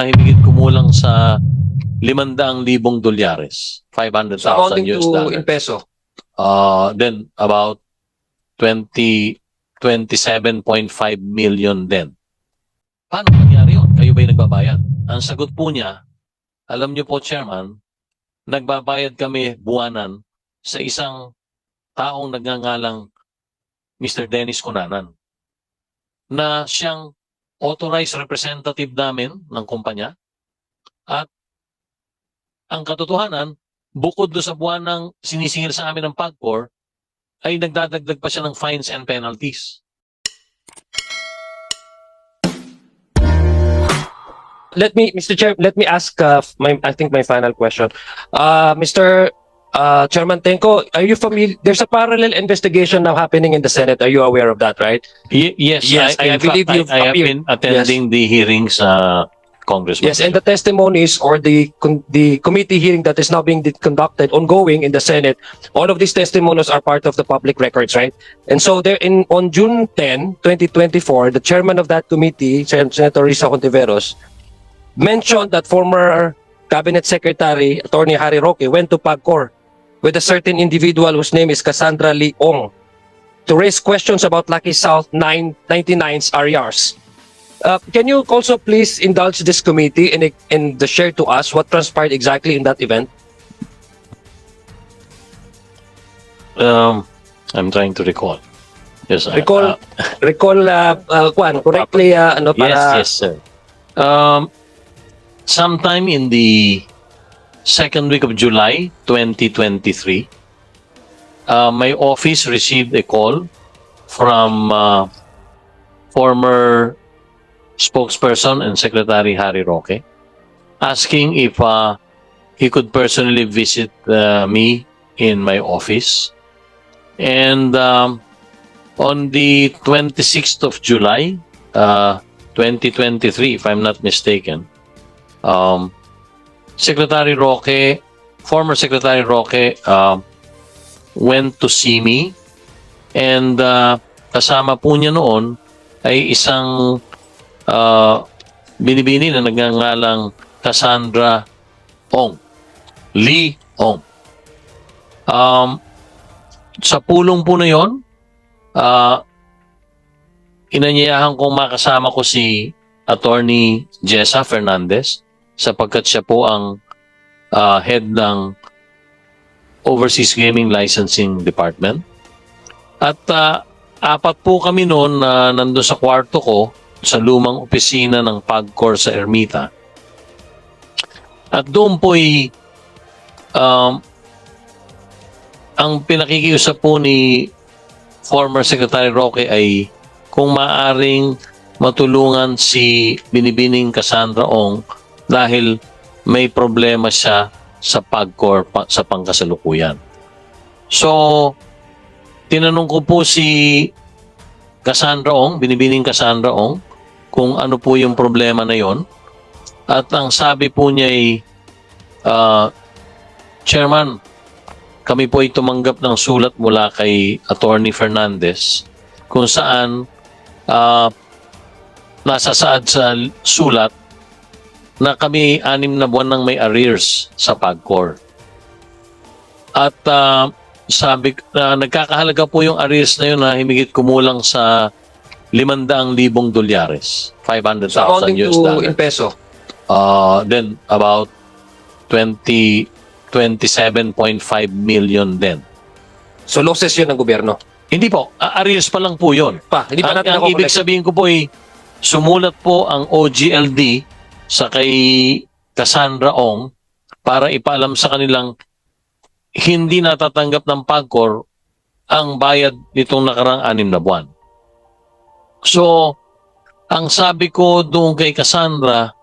himigit kumulang sa 500,000 dolyares, So 500,000 amounting US to dollars. in peso. Then about 27.5 million din. Paano nangyari yun? Kayo ba'y nagbabayad? Ang sagot po niya, alam niyo po, Chairman, nagbabayad kami buwanan sa isang taong nagngangalang Mr. Dennis Cunanan na siyang authorized representative namin ng kumpanya. At ang katotohanan, bukod do sa buwan ng sinisingil sa amin ng PAGCOR, ay nagdadagdag pa siya ng fines and penalties. Mr. Chair, let me ask I think my final question. Mr. Chairman Tenko, are you familiar? There's a parallel investigation now happening in the Senate. Are you aware of that, right? Yes, Yes, I in fact, believe you've I have appeared. been attending the hearings, Congressman. Yes, and the testimonies or the committee hearing that is now being conducted ongoing in the Senate, all of these testimonies are part of the public records, right? And so on June 10, 2024, the chairman of that committee, Senator Risa Hontiveros, mentioned that former Cabinet Secretary Attorney Harry Roque went to PAGCOR with a certain individual whose name is Cassandra Lee Ong to raise questions about Lucky South 99's RERs. Can you also please indulge this committee and share to us what transpired exactly in that event? I'm trying to recall. Yes, Recall Juan, correctly ano para yes, sir. Sometime in the second week of July 2023, my office received a call from former spokesperson and Secretary Harry Roque asking if he could personally visit me in my office. And on the 26th of July, 2023, if I'm not mistaken, Secretary Roque, former Secretary Roque, went to see me, and kasama po niya noon ay isang binibini na nagngangalang Cassandra Ong, Lee Ong. Sa pulong po na yun, inanyayahan kong makasama ko si Attorney Jessa Fernandez sapagkat siya po ang head ng Overseas Gaming Licensing Department. At apat po kami noon na nandun sa kwarto ko sa lumang opisina ng PAGCOR sa Ermita. At doon po'y ang pinakikiusap po ni former Secretary Roque ay kung maaring matulungan si Binibining Cassandra Ong dahil may problema siya sa PAGCOR sa pangkasalukuyan. So, tinanong ko po si Cassandra Ong, Binibining Cassandra Ong, kung ano po yung problema na yon. At ang sabi po niya ay, Chairman, kami po ay tumanggap ng sulat mula kay Attorney Fernandez kung saan nasasaad sa sulat na kami 6 na buwan nang may arrears sa PAGCOR. At nagkakahalaga po yung arrears na yun na himigit kumulang sa 500,000 dolyares, 500,000 so amounting US to dollars. in peso. Then about 27.5 million din. So losses yun ng gobyerno. Hindi po, arrears pa lang po yun. Hindi pa natin Ang ibig sabihin ko po ay sumulat po ang OGLD sa kay Cassandra Ong para ipaalam sa kanilang hindi natatanggap ng PAGCOR ang bayad nitong nakarang 6 na buwan. So, ang sabi ko doon kay Cassandra,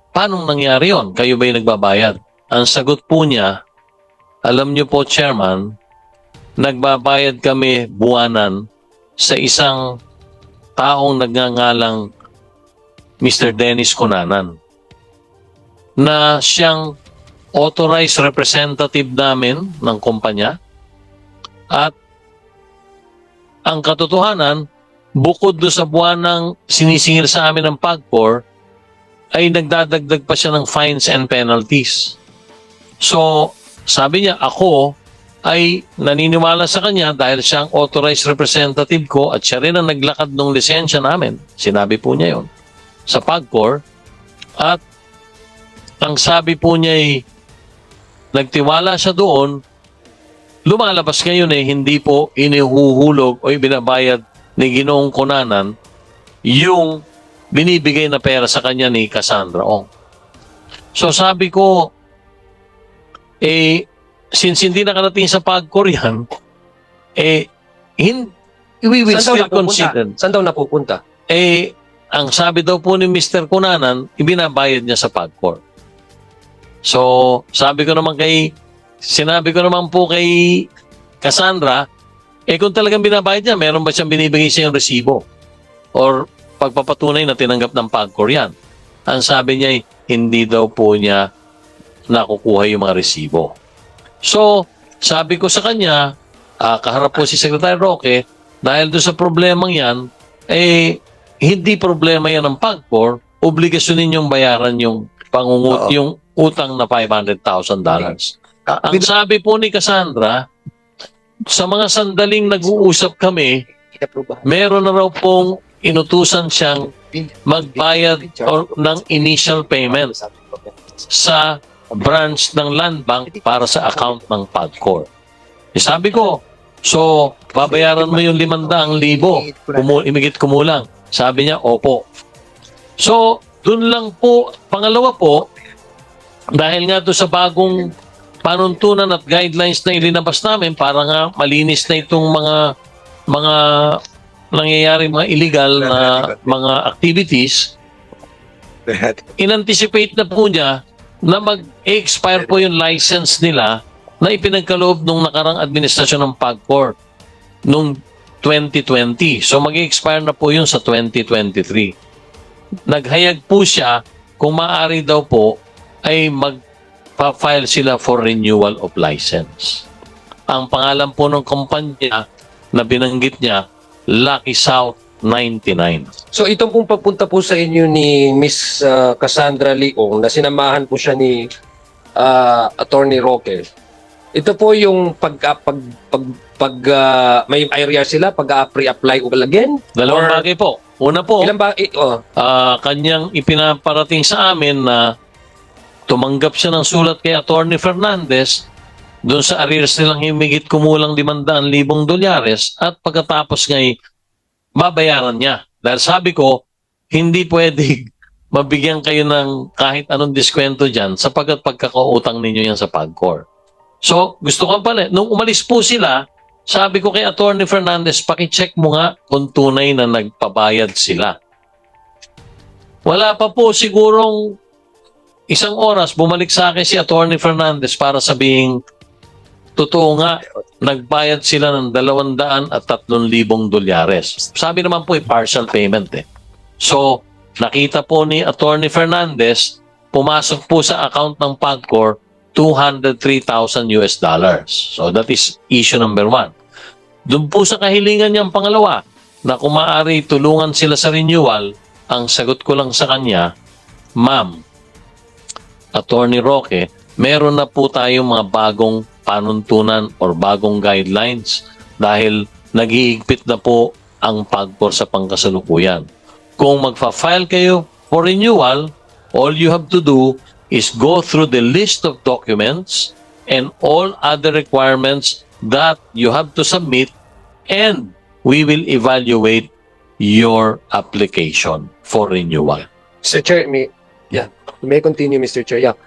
paano nangyari yon? Kayo ba'y nagbabayad? Ang sagot po niya, alam niyo po, Chairman, nagbabayad kami buwanan sa isang taong nagngangalang Mr. Dennis Cunanan na siyang authorized representative namin ng kumpanya. At ang katotohanan, bukod do sa buwan ng sinisingil sa amin ng PAGCOR, ay nagdadagdag pa siya ng fines and penalties. So, sabi niya, ako ay naniniwala sa kanya dahil siya ang authorized representative ko at siya rin ang naglakad ng lisensya namin. Sinabi po niya yon sa PAGCOR. At ang sabi po niya ay nagtiwala siya doon, lumalabas ngayon hindi po inihuhulog o ibinabayad ni Ginoong Cunanan yung binibigay na pera sa kanya ni Cassandra Ong. So sabi ko, since hindi nakarating sa PAGCOR yan, we will still consider. Saan daw napupunta? Ang sabi daw po ni Mr. Cunanan, ibinabayad niya sa PAGCOR. So, sinabi ko naman po kay Cassandra, kung talagang binabayad niya, meron ba siyang binibigay siyang resibo? Or pagpapatunay na tinanggap ng PAGCOR yan? Ang sabi niya, hindi daw po niya nakukuha yung mga resibo. So, sabi ko sa kanya, kaharap po si Secretary Roque, dahil doon sa problemang yan, hindi problema yan ng PAGCOR, obligasyon ninyong bayaran yung yung utang na $500,000. Ang sabi po ni Cassandra, sa mga sandaling nag-uusap kami, meron na raw pong inutusan siyang magbayad ng initial payment sa branch ng Land Bank para sa account ng PAGCOR. Sabi ko, so babayaran mo yung 500,000, imigit kumulang. Sabi niya, opo. So, dun lang po, pangalawa po, dahil nga doon sa bagong panuntunan at guidelines na ilinabas namin para nga malinis na itong mga nangyayari, mga illegal na mga activities, in-anticipate na po niya na mag-expire po yung license nila na ipinagkaloob nung nakarang administrasyon ng PAGCOR nung 2020. So mag-expire na po yun sa 2023. Naghayag po siya kung maaari daw po ay magpa-file sila for renewal of license. Ang pangalan po ng kumpanya na binanggit niya, Lucky South 99. So itong pong papunta po sa inyo ni Miss Cassandra Leong na sinamahan po siya ni Attorney Roque. Ito po yung may area sila, pag-pre-apply again? Dalawang bagay po. Una po, ilan ba? kanyang ipinaparating sa amin na tumanggap siya ng sulat kay Attorney Fernandez doon sa arrears nilang himigit kumulang $500,000 at pagkatapos ngay babayaran niya. Dahil sabi ko, hindi pwede mabigyan kayo ng kahit anong diskwento dyan sapagkat pagkakautang ninyo yan sa PAGCOR. So, gusto ko pala, nung umalis po sila, sabi ko kay Attorney Fernandez, pakicheck mo nga kung tunay na nagpabayad sila. Wala pa po sigurong isang oras, bumalik sa akin si Attorney Fernandez para sabihing, totoo nga, nagbayad sila ng $203,000. Sabi naman po, partial payment So, nakita po ni Attorney Fernandez, pumasok po sa account ng PAGCOR, $203,000. So, that is issue number 1. Doon po sa kahilingan niyang pangalawa, na kung maaari tulungan sila sa renewal, ang sagot ko lang sa kanya, Ma'am, Attorney Roque, meron na po tayong mga bagong panuntunan or bagong guidelines dahil nag-iigpit na po ang PAGCOR sa pangkasalukuyan. Kung magfa-file kayo for renewal, all you have to do is go through the list of documents and all other requirements that you have to submit, and we will evaluate your application for renewal. Mr. Chair, may continue, Mr. Chair. Yeah.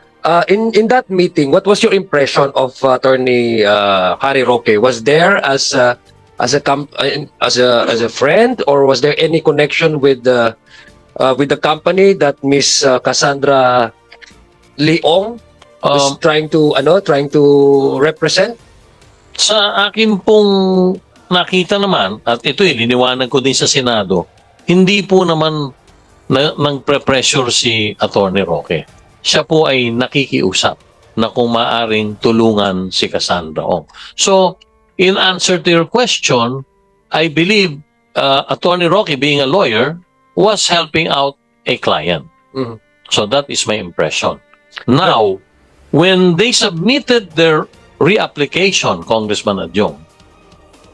In that meeting, what was your impression of Attorney Harry Roque? Was there as a friend, or was there any connection with the company that Miss Cassandra Leong was trying to represent? Sa akin pong nakita naman, at ito liniwanag ko din sa Senado, hindi po naman nang pre-pressure si Attorney Roque. Siya po ay nakikiusap na kung maaring tulungan si Cassandra Ong. So, in answer to your question, I believe Attorney Roque, being a lawyer, was helping out a client. So that is my impression. Now, when they submitted their reapplication, Congressman Adjong,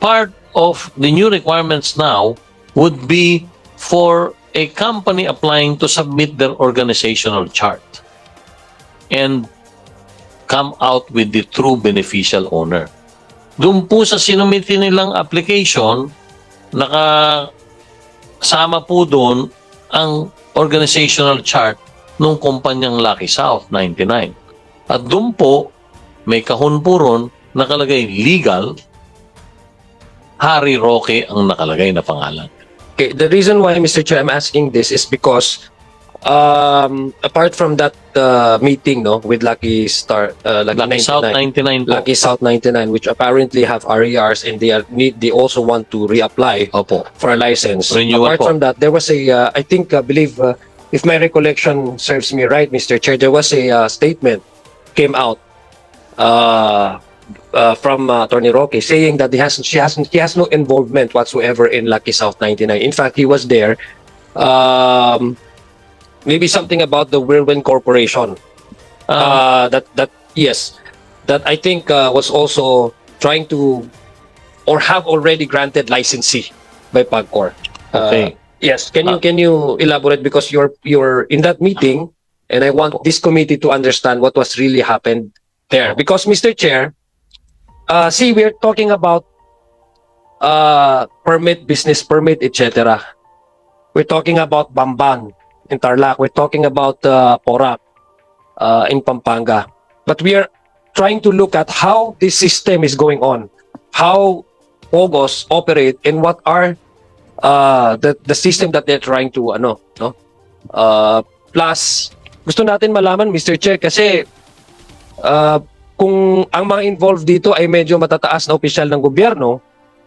part of the new requirements now would be for a company applying to submit their organizational chart and come out with the true beneficial owner. Doon po sa sinumiti nilang application, nakasama po doon ang organizational chart ng kumpanyang Lucky South 99. At doon po, may kahon po ron, nakalagay legal, Harry Roque ang nakalagay na pangalan. Okay, the reason why, Mr. Chair, I'm asking this is because apart from that meeting, no, with Lucky South 99 po. Lucky South 99, which apparently have RERs and they also want to reapply Opo. for a license. Renewal Apart po. from that, there was a, I believe, if my recollection serves me right, Mr. Chair, there was a statement came out from Attorney Roque saying that he has no involvement whatsoever in Lucky South 99. In fact, he was there. Maybe something about the Whirlwind Corporation. That I think was also trying to or have already granted licensee by PAGCOR. Okay. Yes, can you elaborate, because you're in that meeting, and I want this committee to understand what was really happened there. Because, Mr. Chair, see, we're talking about permit, business permit, etc. We're talking about Bamban in Tarlac. We're talking about Porac in Pampanga. But we are trying to look at how this system is going on, how POGOs operate, and what are the system that they're trying to plus gusto natin malaman, Mr. Chair, kasi kung ang mga involved dito ay medyo matataas na opisyal ng gobyerno,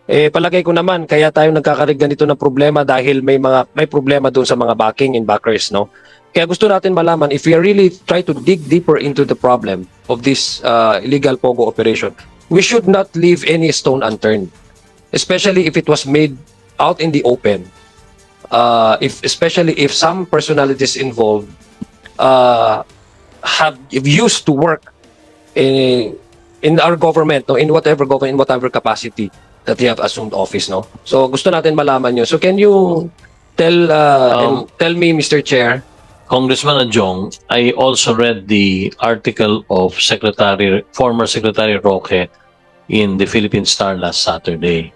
palagay ko naman kaya tayo nagkakarig ganito ng problema dahil may problema doon sa mga backing and backers, no? Kaya gusto natin malaman if we really try to dig deeper into the problem of this illegal POGO operation, we should not leave any stone unturned, especially if it was made out in the open. Especially if some personalities involved have used to work in our government, no, in whatever capacity that they have assumed office, no. So gusto natin malaman yun. So can you tell me, Mr. Chair? Congressman Adjong, I also read the article of former Secretary Roque in the Philippine Star last Saturday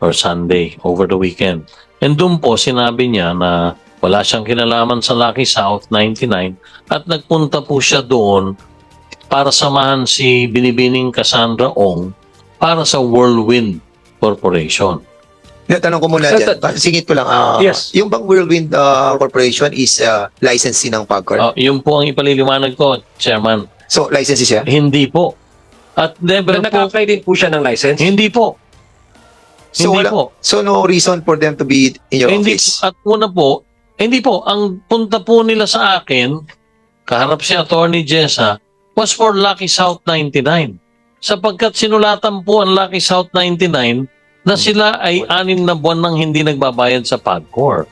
or Sunday over the weekend. And doon po sinabi niya na wala siyang kinalaman sa Lucky South 99 at nagpunta po siya doon para samahan si Binibining Cassandra Ong para sa Whirlwind Corporation. Tanong ko muna dyan. Singit ko lang. Yes. Yung bang Whirlwind Corporation is licensee ng PAGCOR? Yun po ang ipaliliwanag ko, Chairman. So, licensee siya? Hindi po. At never po. Nag-apply din po siya ng license? Hindi po. Hindi po. So, no reason for them to be in your Hindi, office? at una po, hindi po. Ang punta po nila sa akin, kaharap si Attorney Jessa, was for Lucky South 99. Sapagkat sinulatan po ang Lucky South 99 na sila ay 6 na buwan nang hindi nagbabayad sa PAGCOR.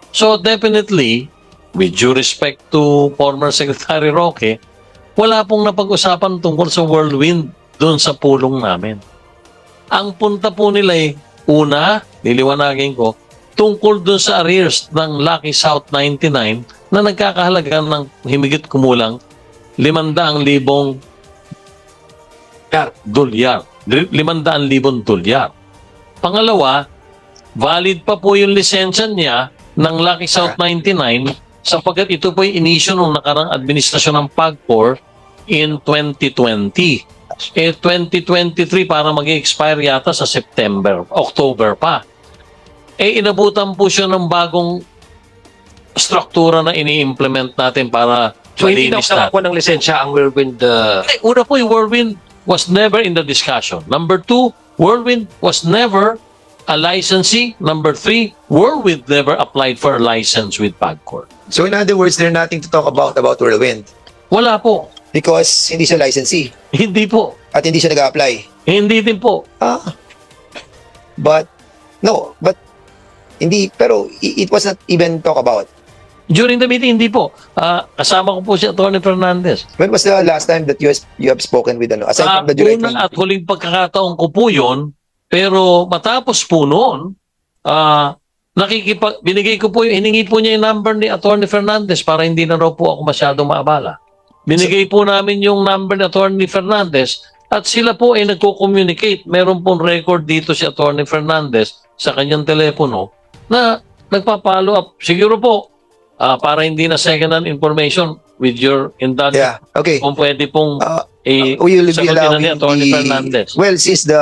So definitely, with due respect to former Secretary Roque, wala pong napag-usapan tungkol sa Whirlwind doon sa pulong namin. Ang punta po nila ay, una, niliwanagin ko, tungkol doon sa arrears ng Lucky South 99 na nagkakahalaga ng himigit kumulang 500,000 dolyar. 500,000 dolyar. Pangalawa, valid pa po yung lisensya niya ng Lucky South 99 sapagkat ito po yung inisyo ng nakarang administrasyon ng PAGCOR in 2020. 2023 para mag-expire yata sa October pa. Inabutan po siya ng bagong struktura na ini-implement natin para So hindi daw malinis natin. nakakuha ng lisensya ang Whirlwind. Una po, yung Whirlwind was never in the discussion. Number 2, Whirlwind was never a licensee. Number 3, Whirlwind never applied for a license with PAGCOR. So, in other words, there's nothing to talk about Whirlwind Wala po. because hindi siya licensee Hindi po. at hindi siya nag-apply. Hindi din po. But, no, but, hindi, pero it was not even talk about. During the meeting, hindi po. Kasama ko po si Atty. Fernandez. When was the last time that you have spoken with ano? Aside from the July Una at huling pagkakataon ko po yun, pero matapos po noon, binigay ko po hiningi po niya yung number ni Atty. Fernandez para hindi na raw po ako masyadong maabala. Binigay po namin yung number ni Atty. Fernandez at sila po ay nagko-communicate. Meron pong record dito si Atty. Fernandez sa kanyang telepono na nagpa-follow up. Siguro po, para hindi na second-hand information with your indulgence, Yeah, okay. kung pwede pong Will you be sagutin na ni allowing Atty. Fernandez. Well, since the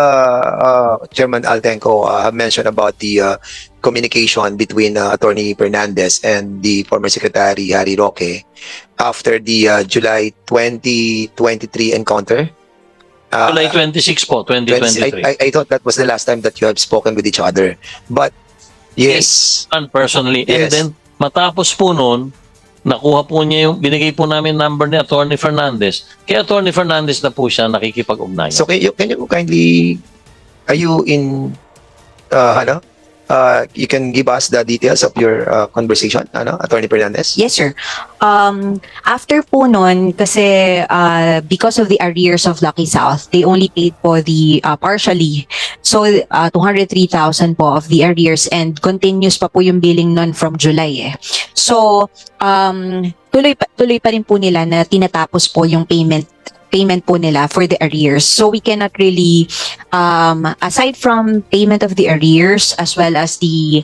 Chairman Altenco have mentioned about the communication between Attorney Fernandez and the former Secretary Harry Roque after the July 2023 encounter. July 26 po, 2023. I thought that was the last time that you have spoken with each other. But yes, Personally. And Yes. then, matapos po noon, nakuha po niya binigay po namin number ni Atty. Fernandez. Kaya Atty. Fernandez na po siya nakikipag-ugnayan. so can you kindly, are you in, you can give us the details of your conversation, Attorney Fernandez? Yes, sir. After po nun, kasi because of the arrears of Lucky South, they only paid po the partially. So, 203,000 po of the arrears and continuous pa po yung billing nun from July eh. So, tuloy pa rin po nila na tinatapos po yung payment po nila for the arrears. So we cannot really, aside from payment of the arrears as well as the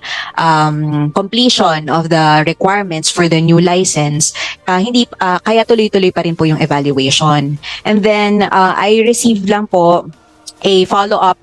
completion of the requirements for the new license, kaya tuloy-tuloy pa rin po yung evaluation. And then I received lang po a follow-up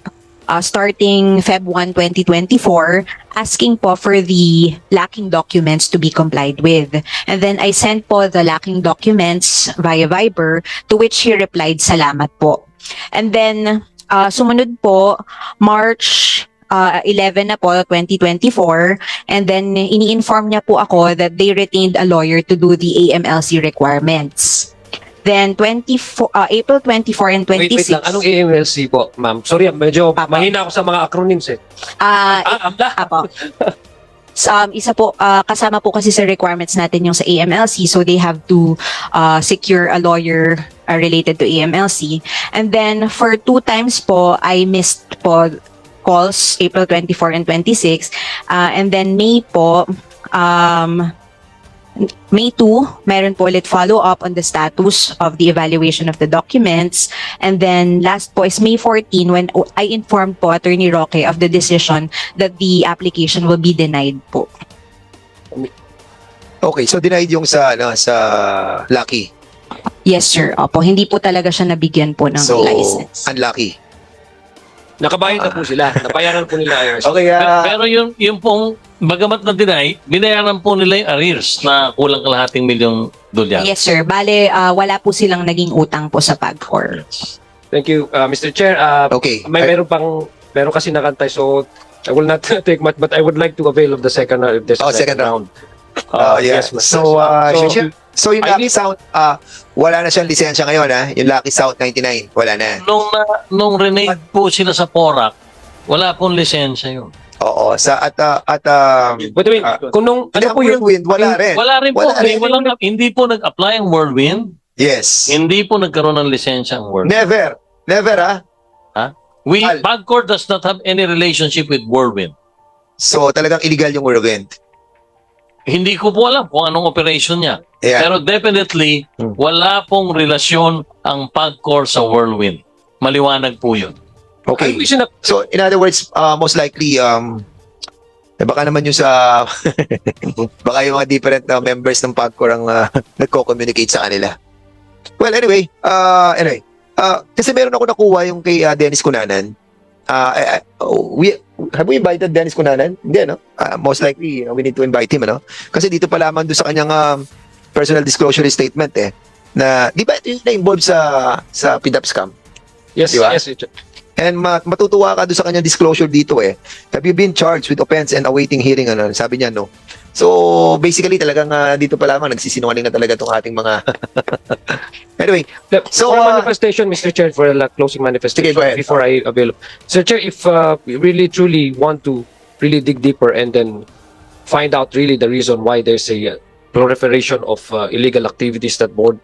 starting Feb 1, 2024, asking po for the lacking documents to be complied with. And then I sent po the lacking documents via Viber, to which he replied, salamat po. And then, sumunod po, March 11 na po, 2024, and then ini-inform niya po ako that they retained a lawyer to do the AMLC requirements. Then April 24 and 26. Wait lang. Anong AMLC po, ma'am? Sorry, medyo Apa. mahina ako sa mga acronyms eh. Amla. Apo. Isa po, kasama po kasi sa requirements natin yung sa AMLC, so they have to secure a lawyer related to AMLC. And then for 2 times po, I missed po calls, April 24 and 26. And then May po, May 2, meron po ulit follow-up on the status of the evaluation of the documents. And then last po is May 14 when I informed po Attorney Roque of the decision that the application will be denied po. Okay, so denied yung sa Lucky. Yes, sir. Opo, hindi po talaga siya nabigyan po ng So, license. unlucky. Nakabayad na po sila. Nabayaran po nila IRS. Okay, Pero yung pong, bagamat na deny, binayaran po nila yung arrears na kulang kalahating $1 million. Yes, sir. Bale, wala po silang naging utang po sa PAGCOR. Thank you, Mr. Chair. okay. Meron kasi nakantay, so I will not take much, but I would like to avail of the second round if there's a second round. Yes, ma'am. So yung I Lucky South, wala na siyang lisensya ngayon, ha? Yung Lucky South 99, wala na. Nung reneged po sila sa PORAC, wala pong lisensya yun. Oo, But wait, kung nung, ano po yung, Whirlwind, wala rin. Wala rin po. Wala rin. Hindi po nag-apply ang Whirlwind. Yes. Hindi po nagkaroon ng lisensya ang Whirlwind. Never, ha? PAGCOR does not have any relationship with Whirlwind. So talagang illegal yung Whirlwind. Hindi ko po alam kung anong operation niya. Yeah. Pero definitely, wala pong relasyon ang PAGCOR sa Whirlwind. Maliwanag po yun. Okay. I wish na, So in other words, most likely, baka naman yung sa, baka yung mga different members ng PAGCOR ang nagko-communicate sa kanila. Well, anyway, kasi meron ako nakuha yung kay Dennis Cunanan. Have we invited Dennis Cunanan? Hindi, no? Most likely, we need to invite him, ano? Kasi dito pa lamang doon sa kanyang personal disclosure statement, na, di ba ito yung na-involve sa PDAP scam? yes, Di ba? yes, And matutuwa ka doon sa kanyang disclosure dito, Have you been charged with offense and awaiting hearing? Ano? Sabi niya, no. So, basically, talagang dito pa lamang, nagsisinungaling na talaga itong ating mga... Anyway, So, for manifestation, Mr. Chair, for a closing manifestation, Sige, go ahead. before I avail. Sir Chair, if we really truly want to really dig deeper and then find out really the reason why there's a proliferation of illegal activities that board,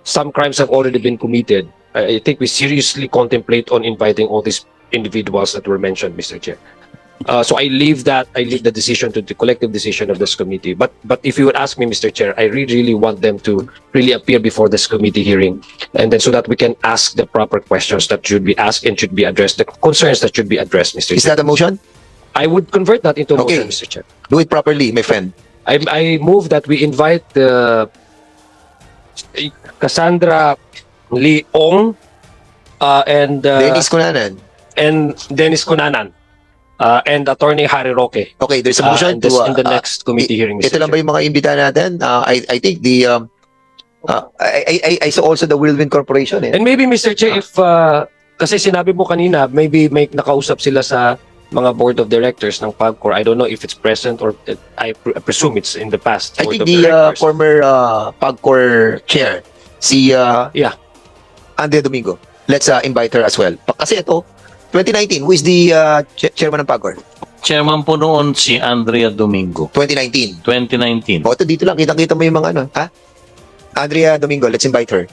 some crimes have already been committed. I think we seriously contemplate on inviting all these individuals that were mentioned, Mr. Chair. So I leave the decision to the collective decision of this committee. But if you would ask me, Mr. Chair, I really want them to really appear before this committee hearing, and then so that we can ask the proper questions that should be asked and should be addressed, the concerns that should be addressed, Mr. Is Chair. that a motion? I would convert that into a Okay. motion, Mr. Chair. Do it properly, my friend. I move that we invite Cassandra Leong and Dennis Cunanan. Dennis Cunanan and Attorney Harry Roque Okay, there's a motion in, this, to... in the next committee hearing, ito Mr. lang ba Chair. yung mga imbita natin? I think I saw also the Whirlwind Corporation. Eh. And maybe, Mr. Chair, if kasi sinabi mo kanina, maybe may nakausap sila sa mga board of directors ng PAGCOR. I don't know if it's present or I presume it's in the past. I board think of the directors. former PAGCOR chair, si Yeah. Andrea Domingo. Let's invite her as well. Kasi ito, 2019, who is the chairman ng PAGCOR? Chairman po noon si Andrea Domingo, 2019. 2019. O, ito dito lang, kitang-kita mo yung mga ano. Ha? Andrea Domingo, let's invite her.